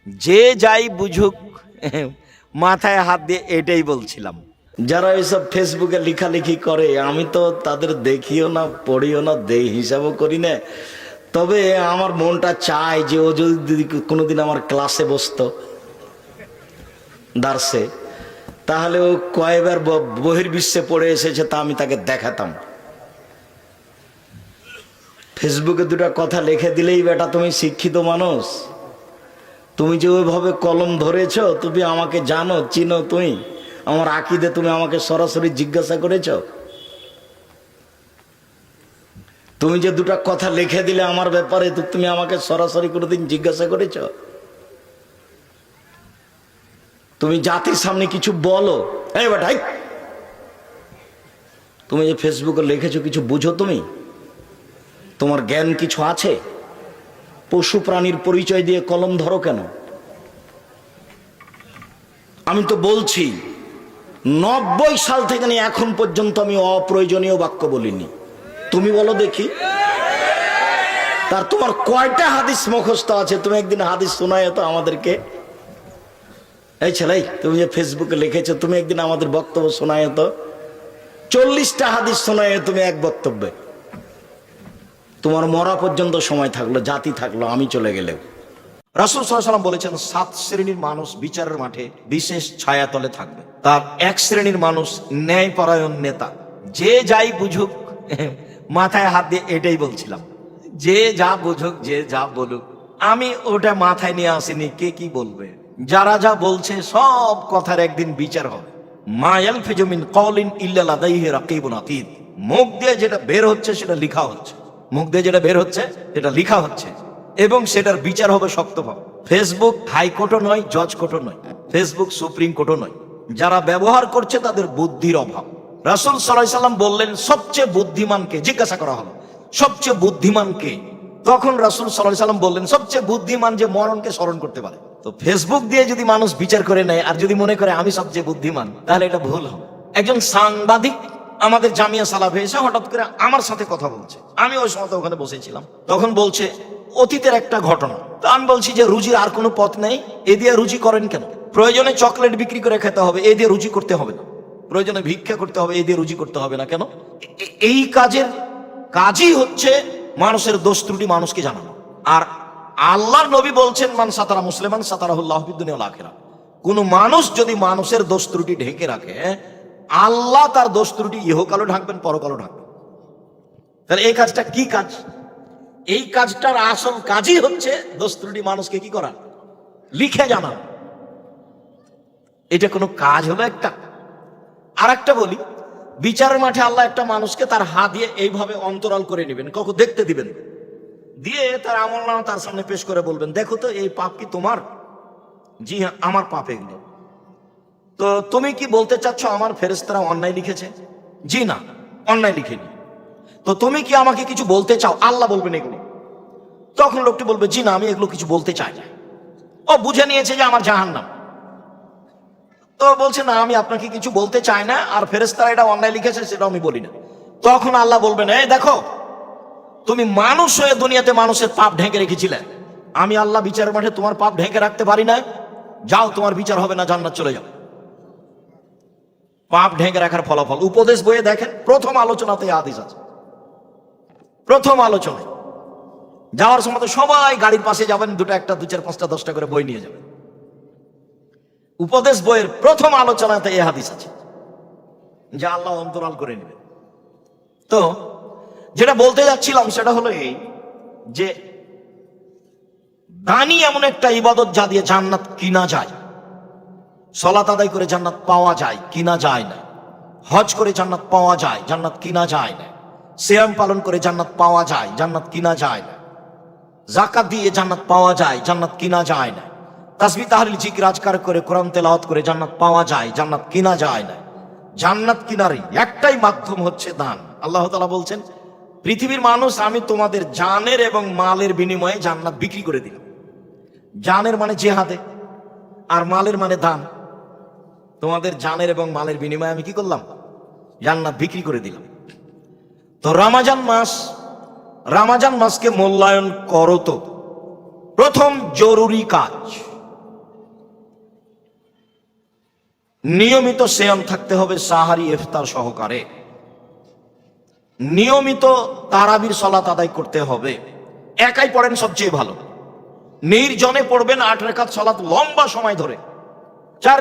যে যাই বুঝুক, মাথায় হাত দিয়ে এটাই বলছিলাম। যারা এইসব ফেসবুকে লেখালেখি করে আমি তো তাদের দেখিও না, পড়িও না, দেই হিসাবও করি না। তবে আমার মনটা চায় যে ও যদি কোনোদিন আমার ক্লাসে বসতো দার্সে, তাহলে ও কয়েকবার বহির্বিশ্বে পড়ে এসেছে তা আমি তাকে দেখাতাম। ফেসবুকে দুটা কথা লিখে দিলেই বেটা তুমি শিক্ষিত মানুষ, তুমি যে ওইভাবে কলম ধরেছ, তুমি আমাকে জানো, চিনো, তুমি আমার আকীদা তুমি আমাকে সরাসরি জিজ্ঞাসা করেছ, তুমি যে দুটা কথা লিখে দিলে আমার ব্যাপারে তো তুমি আমাকে সরাসরি কোনোদিন জিজ্ঞাসা করেছ? তুমি জাতির সামনে কিছু বলো, এই বেটাই তুমি যে ফেসবুকে লিখেছো কিছু বুঝো? তুমি তোমার জ্ঞান কিছু আছে? পশু প্রাণীর পরিচয় দিয়ে কলম ধরো কেন? আমি তো বলছি 90 সাল থেকে নিয়ে এখন পর্যন্ত আমি অপ্রয়োজনীয় বাক্য বলিনি। তুমি বলো দেখি, তার তোমার কয়টা হাদিস মুখস্থ আছে? তুমি একদিন হাদিস শোনায় তো আমাদেরকে। এই ছেলে, তুমি যে ফেসবুকে লিখেছো, তুমি একদিন আমাদের বক্তব্য শোনায় তো। 40টা হাদিস শোনায় তুমি এক বক্তব্যে। তোমার মরা পর্যন্ত সময় থাকলো, জাতি থাকলো, আমি চলে গেলেও। রাসূল সাল্লাল্লাহু আলাইহি ওয়াসাল্লাম বলেছেন 7 শ্রেণীর মানুষ বিচারের মাঠে বিশেষ ছায়াতলে থাকবে। তার এক শ্রেণীর মানুষ ন্যায়পরায়ণ নেতা। যে যাই বুঝুক, মাথায় হাত দিয়ে এটাই বলছিলাম, যে যা বুঝুক, যে যা বলুক, আমি ওটা মাথায় নিয়ে আসিনি কে কি বলবে। যারা যা বলছে সব কথার একদিন বিচার হবে। মা ইয়ালফিজু মিন কওলিন ইল্লা লাদাইহি রাকিবুন আতীদ। মুখ দিয়ে যেটা বের হচ্ছে সেটা লেখা হচ্ছে, মুখ দিয়ে যেটা বের হচ্ছে সেটা লেখা হচ্ছে, এবং সেটার বিচার হবে শক্তভাবে। ফেসবুক হাইকোর্টও নয়, জজ কোর্টও নয়, ফেসবুক সুপ্রিম কোর্টও নয়। যারা ব্যবহার করছে তাদের বুদ্ধির অভাব। রাসূল সাল্লাল্লাহু আলাইহি সাল্লাম বললেন সবচেয়ে বুদ্ধিমানকে, জিজ্ঞাসা করা হলো সবচেয়ে বুদ্ধিমানকে, তখন রাসূল সাল্লাল্লাহু আলাইহি সাল্লাম বললেন সবচেয়ে বুদ্ধিমান যে মরণকে স্মরণ করতে পারে। তো ফেসবুক দিয়ে যদি মানুষ বিচার করে নেয় আর যদি মনে করে আমি সবচেয়ে বুদ্ধিমান, তাহলে এটা ভুল হবে। একজন সাংবাদিক আমাদের জামিয়া সালাফে এসে হঠাৎ করে আমার সাথে কথা বলছে, আমি ওই সময় ওখানে বসেছিলাম, তখন বলছে অতীতের একটা ঘটনা। তো আমি বলছি যে রুজির আর কোনো পথ নেই, এ দিয়ে রুজি করেন কেন? প্রয়োজনে চকলেট বিক্রি করে খেতে হবে, এ দিয়ে রুজি করতে হবে না। প্রয়োজনে ভিক্ষা করতে হবে, এ দিয়ে রুজি করতে হবে না কেন? এই কাজের কাজই হচ্ছে মানুষের দোষ ত্রুটি মানুষকে জানানো। আর আল্লাহর নবী বলছেন মান সাতারা মুসলিমান সাতারাহুল্লাহু ফিদ দুনিয়া ওয়াল আখিরাহ। কোন মানুষ যদি মানুষের দোষ ত্রুটি ঢেকে রাখে, আল্লাহ তার দোষ ত্রুটি ইহকালও ঢাকবেন, পরকালও ঢাকবেন। তাহলে এই কাজটা কি কাজ? এই কাজটার আসল কাজই হচ্ছে দোষ ত্রুটি মানুষকে কি করা, লিখে জানানো। এটা কোনো কাজ হলো একটা? আর একটা বলি, বিচারের মাঠে আল্লাহ একটা মানুষকে তার হাত দিয়ে এইভাবে অন্তরাল করে নেবেন, কখন দেখতে দিবেন, দিয়ে তার আমলনামা তার সামনে পেশ করে বলবেন দেখো তো এই পাপ কি তোমার? জি হ্যাঁ আমার পাপ এগুলো। তো তুমি কি বলতে চাচ্ছ আমার ফেরেশতারা অন্যায় লিখেছে? জি না, অন্যায় লিখেনি। তো তুমি কি আমাকে কিছু বলতে চাও? আল্লাহ বলবেন এগুলো। তখন লোকটি বলবে জি না, আমি এগুলো কিছু বলতে চাই না। ও বুঝে নিয়েছে যে আমার জাহান্নাম। তো বলছে না, আমি আপনাকে কিছু বলতে চাই না, আর ফেরেশতারা এটা অন্যায় লিখেছে সেটা আমি বলি না। তখন আল্লাহ বলবেন এই দেখো, তুমি মানুষ হয়ে দুনিয়াতে মানুষের পাপ ঢেকে রেখেছিলে, আমি আল্লাহ বিচারের মাঠে তোমার পাপ ঢেকে রাখতে পারি না, যাও তোমার বিচার হবে না, জান্নাত চলে যাও। পাপ ঢেকে রাখার ফলাফল উপদেশ বইয়ে দেখেন, প্রথম আলোচনাতে হাদিস আছে। প্রথম আলোচনায় যাওয়ার সময় তো সবাই গাড়ির পাশে যাবেন, দুটো একটা 2 4 5টা 10টা করে বই নিয়ে যাবেন। উপদেশ বইয়ের প্রথম আলোচনাতে এই হাদিস আছে যে আল্লাহ অন্তরাল করে নেবেন। তো যেটা বলতে যাচ্ছিলাম সেটা হলো এই যে দানি এমন একটা ইবাদত যা দিয়ে জান্নাত কিনা যায়। সালাত আদায় করে জান্নাত পাওয়া যায়, কিনা যায় না। হজ করে জান্নাত পাওয়া যায়, জান্নাত কিনা যায় না। সিয়াম পালন করে জান্নাত পাওয়া যায়, জান্নাত কিনা যায় না। যাকাত দিয়ে জান্নাত পাওয়া যায়, জান্নাত কিনা যায় না। তাসবিহ তাহলিল জিকির আজকার করে কোরআন তেলাওয়াত করে জান্নাত পাওয়া যায়, জান্নাত কিনা যায় না। জান্নাত কিনারই একটাই মাধ্যম হচ্ছে দান। আল্লাহ তাআলা বলছেন পৃথিবীর মানুষ আমি তোমাদের জানের এবং মালের বিনিময়ে জান্নাত বিক্রি করে দিলাম। জানের মানে জিহাদে, আর মালের মানে দান। তোমাদের জানের এবং মালের বিনিময়ে আমি কি করলাম? জান্নাত বিক্রি করে দিলাম। তো রমাজান মাসকে মূল্যায়ন করো। তো প্রথম জরুরি কাজ নিয়মিত সিয়াম থাকতে হবে সাহারি ইফতার সহকারে, নিয়মিত তারাবির সালাত আদায় করতে হবে। একাই পড়েন সবচেয়ে ভালো, নির্জনে পড়বেন 8 রাকাত সালাত লম্বা সময় ধরে।